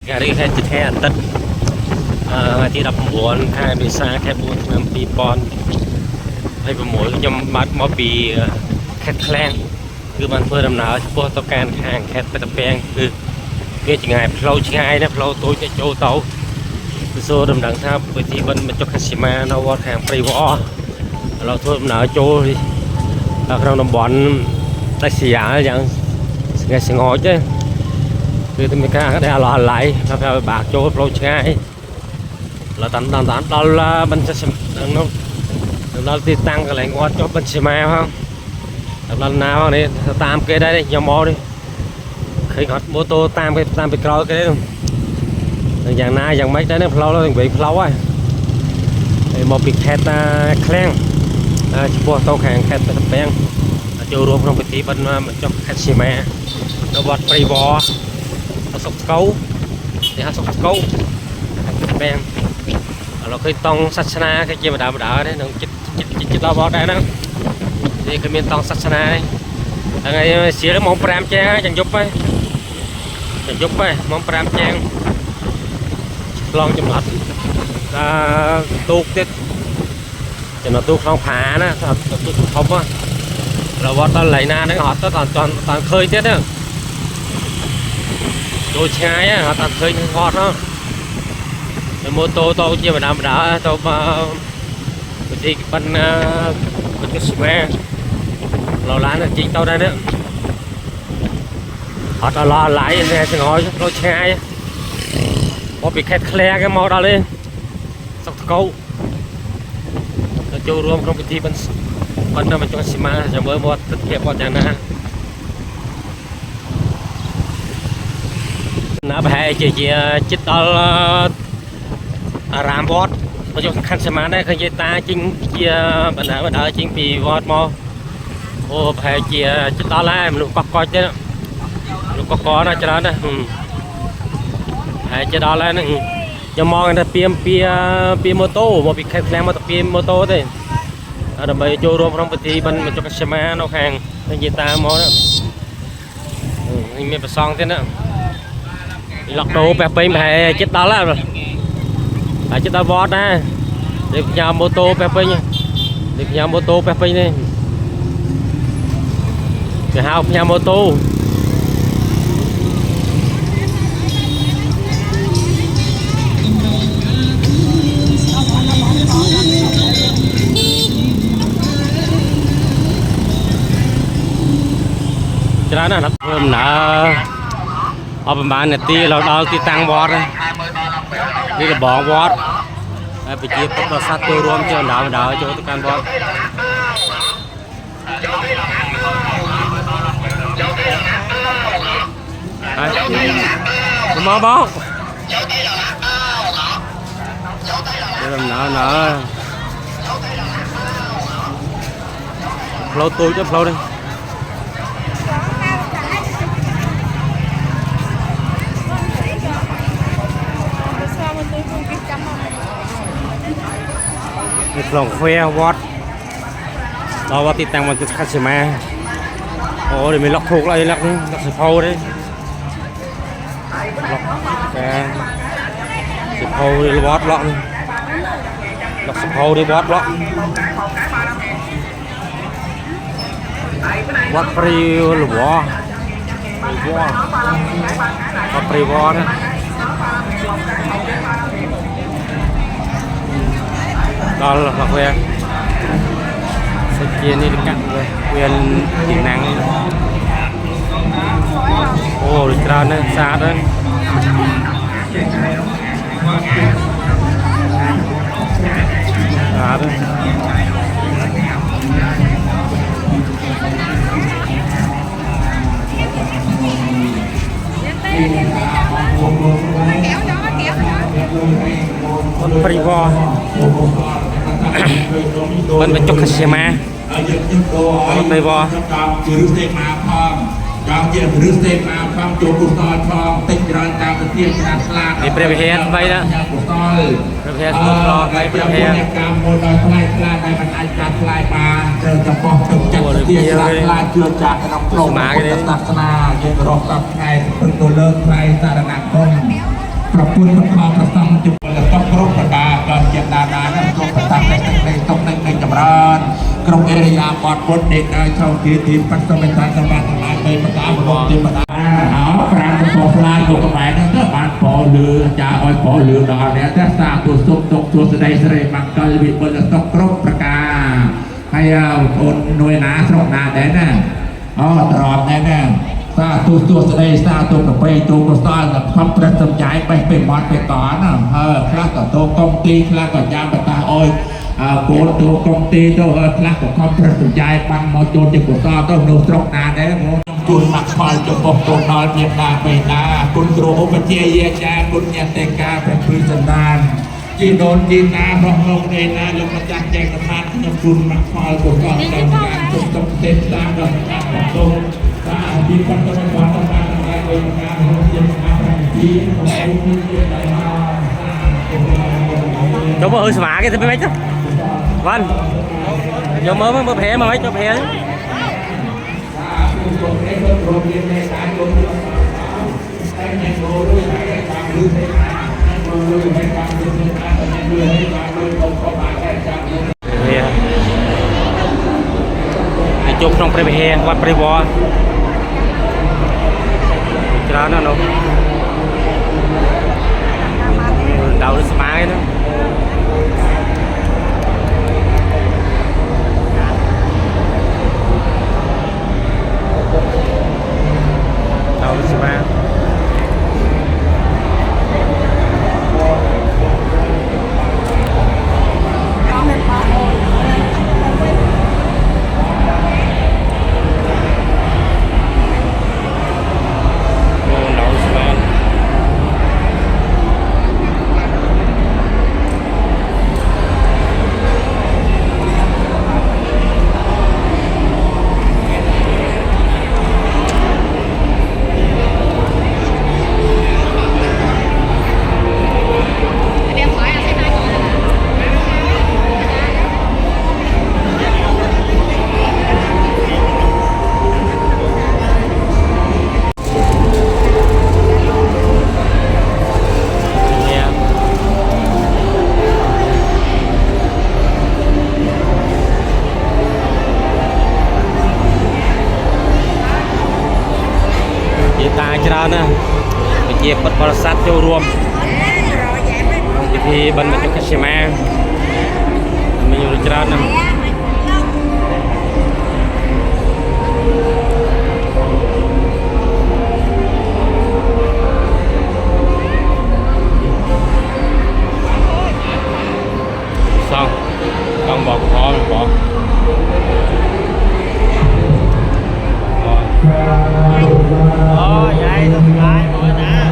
ngày đi khai khai tết ngàyที่14khai bị xa khai 4 năm 2000ให้ประมวลยมมัดมอปีแคทแคลงคือมันเพื่อดำหนาวเฉพาะต้องการห่างแคทไปตะแปงคือเกี่ยงไงเราชิงไงนะเราตัวจะโจเตาคือโซ่ดำหนังท่าไปที่มันจกขันสิมาเราวอดแข่งปรีวอเราทั่วดำหนาวโจเรานำบอลได้เสียอย่างไงเสียงหอยchứคือที่มีการได้หล่อไหลเราไปบากโจเราชิงไงเราตันเราละมันจะnóเราติดตั้งกันแหล่งวัดจบบัญชีมาครับเราหนาวนี่ตามcái đấyยามอดิเคยขับโมโตตามไปกรอยcái đấyอย่างนาอย่างไม่ได้เนี่ยเราถึงไปเราอ่ะมอปิดแคทแคลงเฉพาะโตแข่งแคทเป็นแป้งจูรวมtrongพิธีบรรณาจบแคทชีมาเราวัดปรีบอเราสกเก้าเนี่ยสกเก้าแป้งเราเคยต้องศาสนาเคยเกี่ยวกับดาวđấy nóจิตเราบอกได้นะนี่คือมีต้องศาสนาเลยยังไงเสียแล้วมองปรามแจ้งจังยุบไปมองปรามแจ้งลองจำหลัดตูกติดจะนอนตูกลองผานะตูกทบอ่ะเราว่าตอนไหลนาเนี่ยhọตอนเคยtiết áโดยใช้อ่ะตอนเคยหอดเนาะmô tô tôi chưa mà làm đã tôi mà thì bên cái xe lo lắng là chính tôi đây nữa họ ta lo lại xe sẽ ngồi lôi xe có bị khét khe cái màu đó lên sọc câu nó châu rôm không bị thi bên đó mình cho xe ma cho mới một tất kẹp vào chẳng na nó phải chỉ chích đóรามวอดมาจากคันสมาได้เคยตาจริงเจียปัญหาปัญหาจริงปีวอดมอโอ้แพ้เจียจะตาไล่มันลูกกอกเจ้าลูกกอกน่าจะนะแพ้จะตาไล่นั่งจะมองกันเปียโมโต้มาปีแข่งแรงมาตะเปียโมโต้ด้วยแต่ไปโจรวมพร้อมปฏิบัติมันจากคันสมาเราแข่งเคยตามอนะนี่มีประซองเท่านั้นหลักโตแบบไปแพ้จะตาไล่chúng ta vót nè được nhà mô tô Pepe nha được nhà mô tô Pepe này cái hao nhà mô tô cho nên là hôm nãy ở bên bạn này tiเราđào ti tăng vót nàyนี่ก็บอกวอดไปเจีบประสาทตัวรวมเจ้าดาวโจตุการวอดมาบอกเดี๋ยวหนาวเราตัวจะเราดิกล่องเฟียวอดเราว่าติดตั้งมันจะคัดเสียมาโอ้เดี๋ยวมีล็อกถูกเลยล็อกสิบโพเลยล็อกแกสิบโพเลยบอสล็อกสิบโพเลยบอสล็อกวัดปรีหรือวอวัดปรีวอนะđó là quen sẽ chia đi cạnh rồi quen kỹ năng ô được ra nữa xa đó đó con privo bên bên chốt khách xe ma con privo ដល់ជាព្រឹស្ទេមកផងចូលកុសលផងតិចច្រើនតាមទៅទៀតខាងស្លានេះព្រះវិហារ3ណាកុសលព្រះវិហារស្មោះត្រង់3ព្រះវិហារកម្មមួយដល់ថ្លៃថ្លាដែលមិនអាចកាត់ថ្លៃបានត្រូវចំពោះទឹកចិត្តជាថ្លៃថ្លាជឿចាក់ក្នុងព្រមសាសនាយើងរកដល់ថ្ងៃព្រឹកទៅលើថ្លៃសារណគម ระพุทธพระพระสังฆ์จุลต้องครบประกาศการเจตนานั้นตรงประทับในตรงในจำรานกรมเอริยาปอดพ้นเด็กได้ชาวเกียรติปัสสาวะทางสมบัติหลายไปประกาศบวมเต็มประกาศเอาปรางปอสลายตัวกระบายนั่นก็บานปอเรือจ่าอ้อยปอเรือดอกเนี่ยถ้าสาตัวสุกตกตัวแสดงเสด็จมังกรวิบุลต้องครบประกาศให้เอาคนหน่วยนาสรงนาได้นะอ๋อตลอดแน่ๆซาตัวแสดงซาตัวกระเปยตัวกระซ้อนกับคำประสมใจไปเป็นมอดไปก่อนนะคลากับตัวกองตีคลากับยามปตาอ้อยโกนตัวกองตีตัวคลากับคำประสมใจปังมอโจนจะกระซ้อนต้องโนสรงนาได้โมจุนหมักพอจะปกตัวนอนเพียงนาไปนาคุณครูอุปเจียเยจาคุณยาเตกาเป็นพื้นสันดานจีโดนจีนาร้องลงในนาลงมาจากแจงกระทานคุณหมักพอตัวก่อนการงานคุณต้องเต็มตามดอกการปกตรงดีปัตตานวันตานอะไรโดยการเยี่ยมอาดีของเราที่ได้มา cho bơ hơi smart cái thì mấy chứ vâng cho mơ phê mà mấy cho phê chụp trong pre he quạt pre bò cho nó đầu nó smart nữa đầu nó smart nè mình chia bật vào sát châu rùm thì bên mình cho cái xe ma mình dùng cho nè xong con bò khó bò vậy được lại rồi nè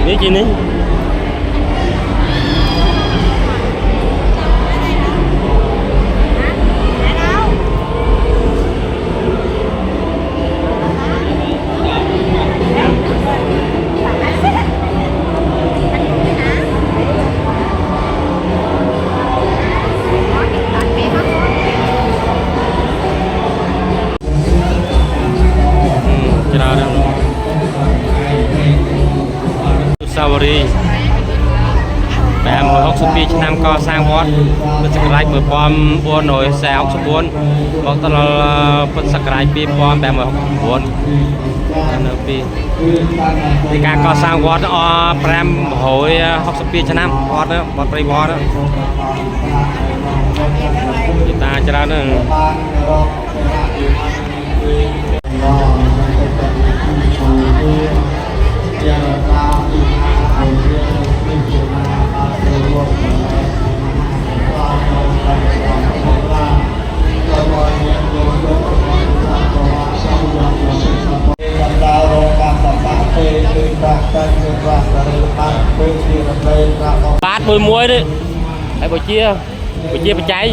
biết gì nữa Savary แบบ60 ปีឆ្នាំកសាងវត្តពុទ្ធសករាជ1964មកដល់ពុទ្ធសករាជ2000បែប19នៅពីការកសាងវត្ត562ឆ្នាំវត្តព្រៃវត្តតាច ច្រើនហ្នឹងបាតមួយនេះហើយបើជាបច្ច័យ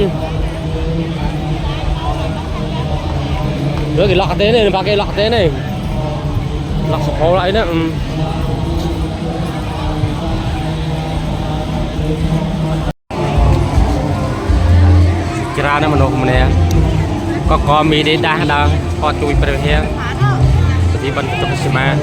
rồi cái lọ thế này, ba cái lọ thế này, lọ sọc hố lại nữa. Kira nó mà nộp mình nè, có mì đến đa đâu, có chui bờ hè, thì bên trong cái ma.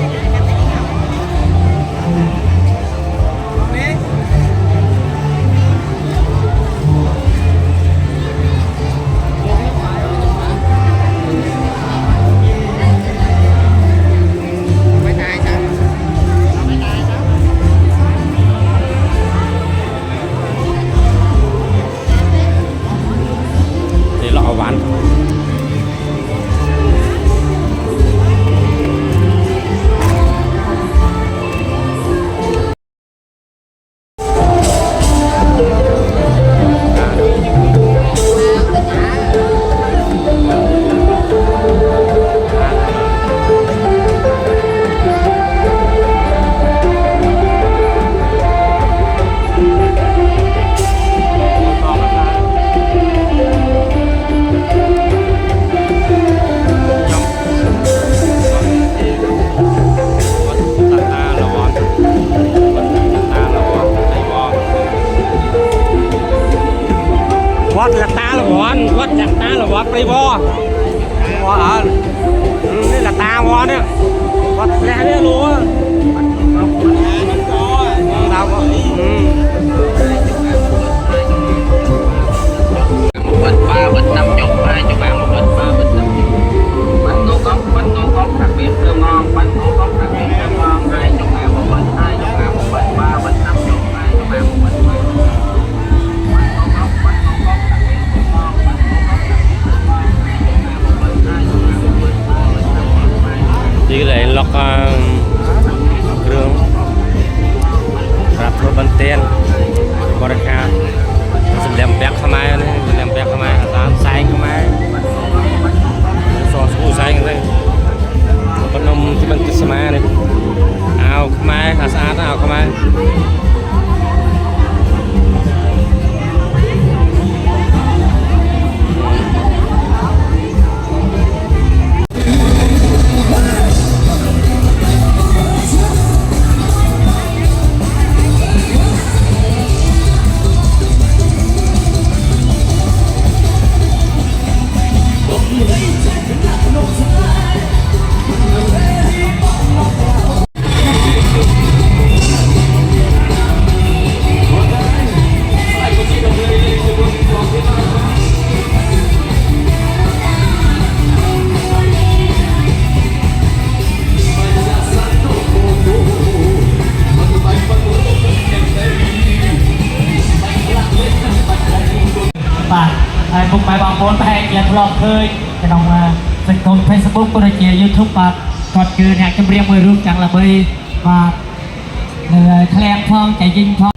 Quát là ta là quán, quát chặt ta là quát cây vo, ở đây là ta vo đấy, quát lẹ đấy luôn á, tao có, một bịch 3 bịch 50, 2 bạn một bịch 3 bịch 50, bánh ngô cốc đặc biệt thơm ngon, bánh ngô cốc đặc biệt thơm ngon, 20 ngàn một bịch, 20 ngàn một bịch, 3 bịch 50, 20 ngàn một bịch. Chỉ để lọc rương rạp thôi bánh tên bò đá kha xin đem bẹc khăm ai này đem bẹc khăm ai tám xanh khăm ai so su xanh đây con ông thì bánh tết xăm này áo khăm ai khá sát áo khăm ai cùng bài bằng bốn bài nhà vlog khơi cái đồng dịch công Facebook của đại diện YouTube và còn cứ nhạc trong riêng 10 rung chẳng là bơi và người thèm phong chạy dinh phong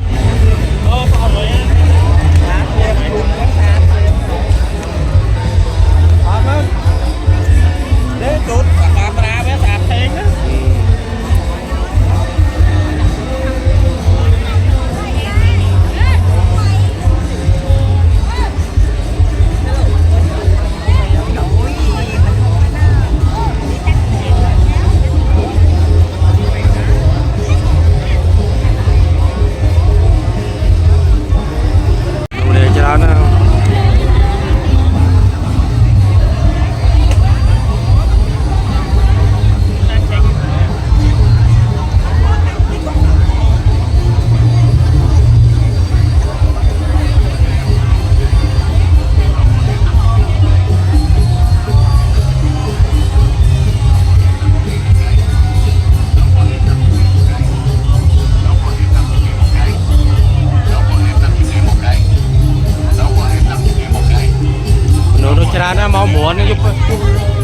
ច្រើនណាស់មក9ហ្នឹងយប់